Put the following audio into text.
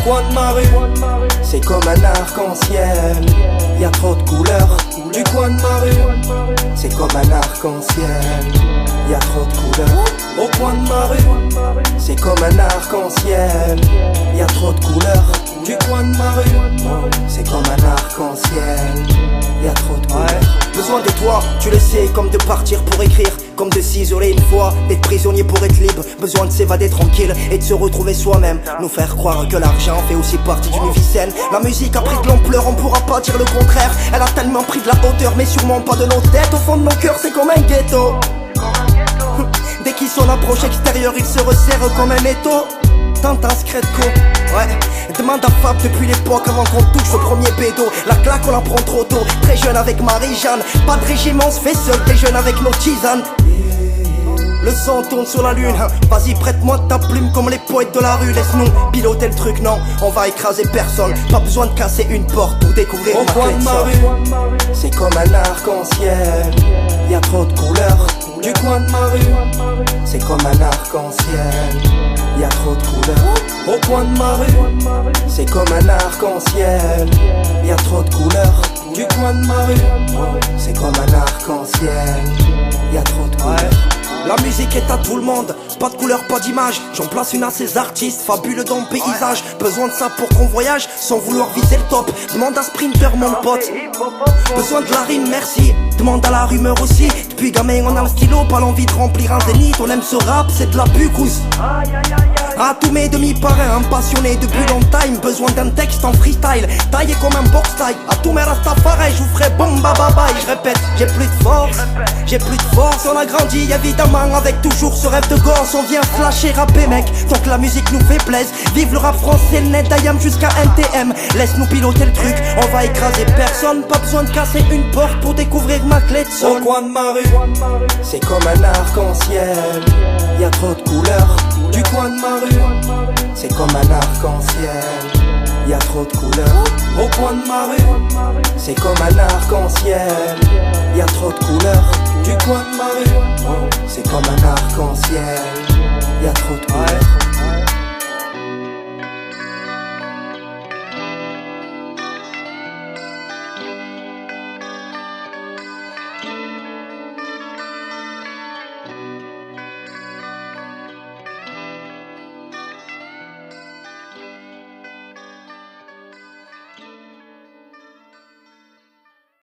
coin de ma rue, c'est comme un arc-en-ciel. Y a trop de couleurs du coin de ma rue, c'est comme un arc-en-ciel. Y a trop de couleurs au coin de ma rue, c'est comme un arc-en-ciel. Y a trop de couleurs du coin de ma rue, c'est comme un arc-en-ciel. Y a trop de couleurs. Besoin de toi, tu le sais, comme de partir pour écrire, comme de s'isoler une fois, d'être prisonnier pour être libre. Besoin de s'évader tranquille et de se retrouver soi-même. Nous faire croire que l'argent fait aussi partie d'une vie saine. La musique a pris de l'ampleur, on pourra pas dire le contraire. Elle a tellement pris de la hauteur, mais sûrement pas de nos têtes. Au fond de nos cœurs, c'est comme un ghetto. Dès qu'ils sont l'approche extérieure, ils se resserrent comme un étau. Tanta Scredco, ouais. Demande à Fab depuis l'époque avant qu'on touche au premier bédo. La claque on la prend trop tôt, très jeune avec Marie-Jeanne. Pas de régime, on se fait seul, déjeune avec nos tisanes. Le son tourne sur la lune, vas-y prête-moi ta plume comme les poètes de la rue. Laisse-nous piloter le truc, non, on va écraser personne. Pas besoin de casser une porte pour découvrir ma clé de sol. C'est comme un arc-en-ciel, y a trop de couleurs du coin de ma rue, c'est comme un arc-en-ciel. Y a trop de couleurs au coin de ma rue, c'est comme un arc-en-ciel. Y a trop de couleurs du coin de ma rue, c'est comme un arc-en-ciel. Y a trop de couleurs. La musique est à tout le monde, pas de couleur, pas d'image. J'en place une à ces artistes, fabuleux dans le paysage. Besoin de ça pour qu'on voyage, sans vouloir viser le top. Demande à Sprinter mon pote. Besoin de la rime, merci. Demande à la rumeur aussi. Depuis gamin on a le stylo, pas l'envie de remplir un zénith. On aime ce rap, c'est de la bucousse. À tous mes demi-parrains, un passionné de bulle en time. Besoin d'un texte en freestyle, taillé comme un box taille. À tous mes rastafarais, je vous ferai bomba bye bye. Je répète, j'ai plus de force, j'ai plus de force. On a grandi évidemment avec toujours ce rêve de gosse. On vient flasher, rapper mec, tant que la musique nous fait plaisir. Vive le rap français, le net d'IAM jusqu'à NTM. Laisse-nous piloter le truc, on va écraser personne. Pas besoin de casser une porte pour découvrir ma clé de sol. Au coin de ma rue, c'est comme un arc-en-ciel. Y a trop de couleurs du coin de ma rue, c'est comme un arc-en-ciel. Y a trop de couleurs au coin de ma rue, c'est comme un arc-en-ciel. Y a trop de couleurs du coin de ma rue, c'est comme un arc-en-ciel. Y a trop de couleurs.